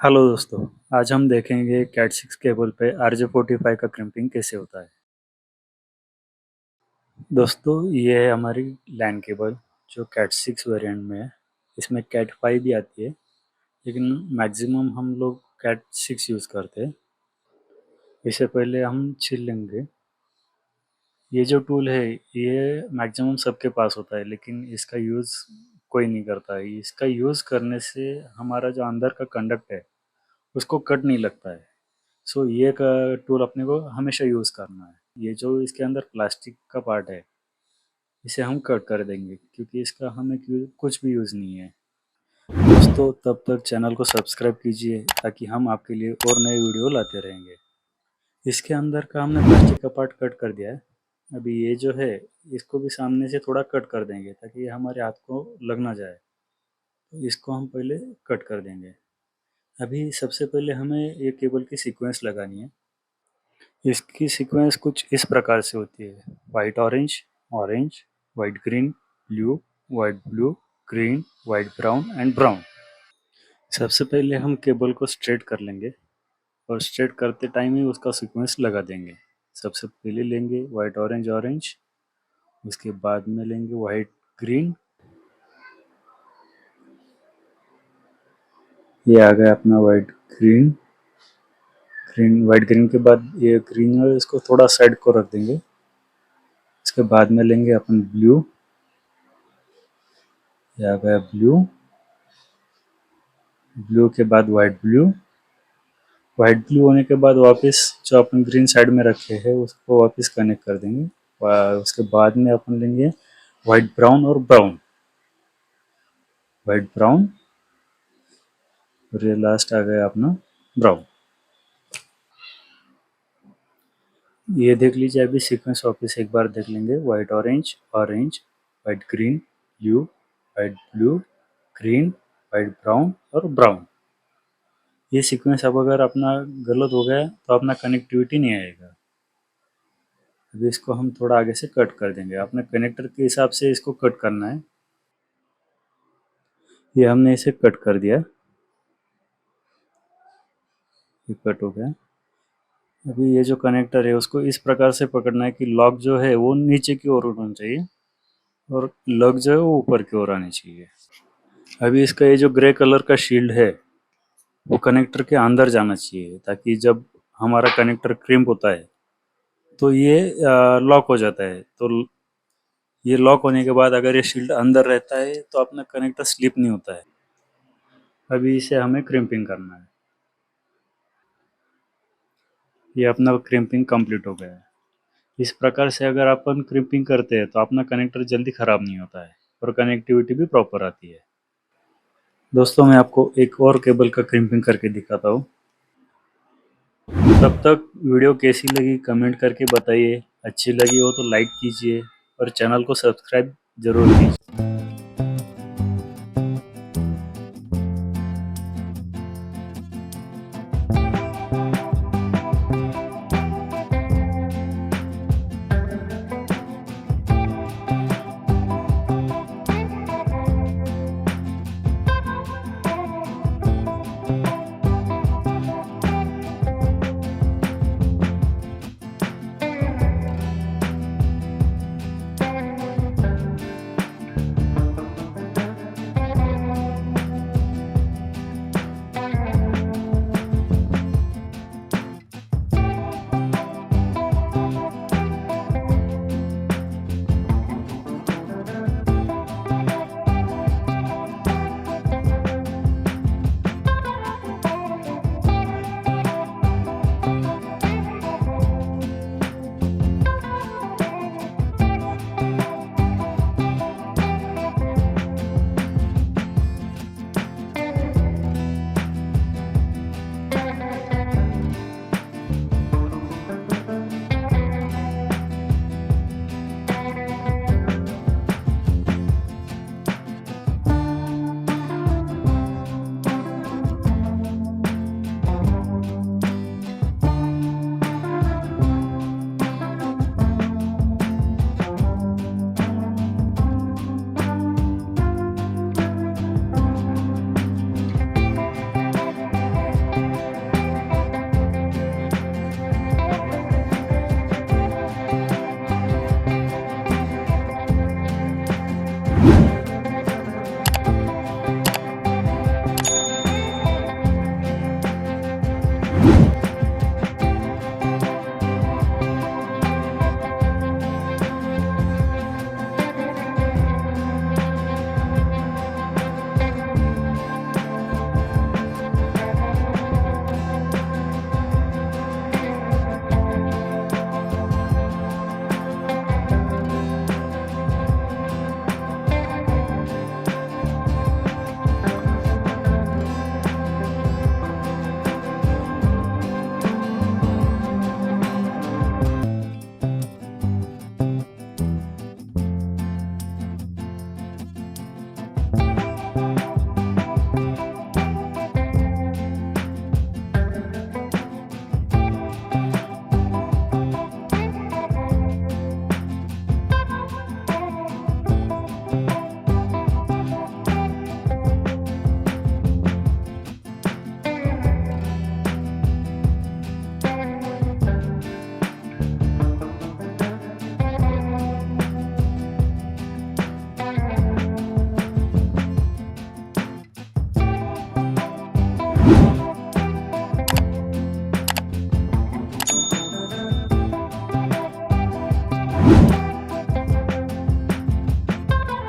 Hello दोस्तों, आज हम देखेंगे कैट 6 केबल पे RJ45 का क्रिम्पिंग कैसे होता है। दोस्तों, ये है हमारी लैन केबल जो कैट 6 वेरिएंट में है। इसमें कैट 5 भी आती है, लेकिन मैक्सिमम हम लोग कैट 6 यूज़ करते हैं। इससे पहले हम छील लेंगे। ये जो टूल है ये मैक्सिमम सबके पास होता है, लेकिन इसका यूज़ कोई नहीं करता है। इसका यूज़ करने से हमारा जो अंदर का कंडक्ट है उसको कट नहीं लगता है। सो ये टूल अपने को हमेशा यूज़ करना है। ये जो इसके अंदर प्लास्टिक का पार्ट है इसे हम कट कर देंगे, क्योंकि इसका हमें कुछ भी यूज़ नहीं है। दोस्तों, तब तक चैनल को सब्सक्राइब कीजिए ताकि हम आपके लिए और नए वीडियो लाते रहेंगे। इसके अंदर का हमने प्लास्टिक का पार्ट कट कर दिया है। अभी ये जो है इसको भी सामने से थोड़ा कट कर देंगे ताकि ये हमारे हाथ को लग ना जाए। तो इसको हम पहले कट कर देंगे। अभी सबसे पहले हमें ये केबल की सीक्वेंस लगानी है। इसकी सीक्वेंस कुछ इस प्रकार से होती है: white orange, orange, white green, blue, green, white brown and brown. सबसे पहले हम केबल को स्ट्रेट कर लेंगे और स्ट्रेट करते टाइम ही उसका सीक्वेंस लगा देंगे। सबसे पहले लेंगे वाइट ऑरेंज ऑरेंज, उसके बाद में लेंगे वाइट ग्रीन। ये आ गया अपना वाइट ग्रीन। वाइट ग्रीन के बाद ये ग्रीन है, इसको थोड़ा साइड को रख देंगे। इसके बाद में लेंगे अपन ब्लू। ये आ गया ब्लू। ब्लू के बाद वाइट ब्लू होने के बाद वापस जो अपन ग्रीन साइड में रखे हैं उसको वापस कनेक्ट कर देंगे। उसके बाद में अपन लेंगे वाइट ब्राउन और ब्राउन और ये लास्ट आ गया अपना ब्राउन। ये देख लीजिए, अभी सीक्वेंस वापस एक बार देख लेंगे: white orange orange, white green, white blue, green, white brown और ब्राउन। ये सीक्वेंस अब अगर अपना गलत हो गया तो अपना कनेक्टिविटी नहीं आएगा। अभी इसको हम थोड़ा आगे से कट कर देंगे। अपने कनेक्टर के हिसाब से इसको कट करना है। ये हमने इसे कट कर दिया। ये कट हो गया। अभी ये जो कनेक्टर है उसको इस प्रकार से पकड़ना है कि लॉक जो है वो नीचे की ओर होना चाहिए और लग जो है वो ऊपर की ओर आनी चाहिए। अभी इसका ये जो ग्रे कलर का शील्ड है वो कनेक्टर के अंदर जाना चाहिए, ताकि जब हमारा कनेक्टर क्रिम्प होता है तो ये लॉक हो जाता है। तो ये लॉक होने के बाद अगर ये शील्ड अंदर रहता है तो अपना कनेक्टर स्लिप नहीं होता है। अभी इसे हमें क्रिम्पिंग करना है। ये अपना क्रिम्पिंग कंप्लीट हो गया है। इस प्रकार से अगर अपन क्रिम्पिंग करते हैं तो अपना कनेक्टर जल्दी ख़राब नहीं होता है और कनेक्टिविटी भी प्रॉपर आती है। दोस्तों, मैं आपको एक और केबल का क्रिम्पिंग करके दिखाता हूँ। तब तक वीडियो कैसी लगी कमेंट करके बताइए। अच्छी लगी हो तो लाइक कीजिए और चैनल को सब्सक्राइब ज़रूर कीजिए।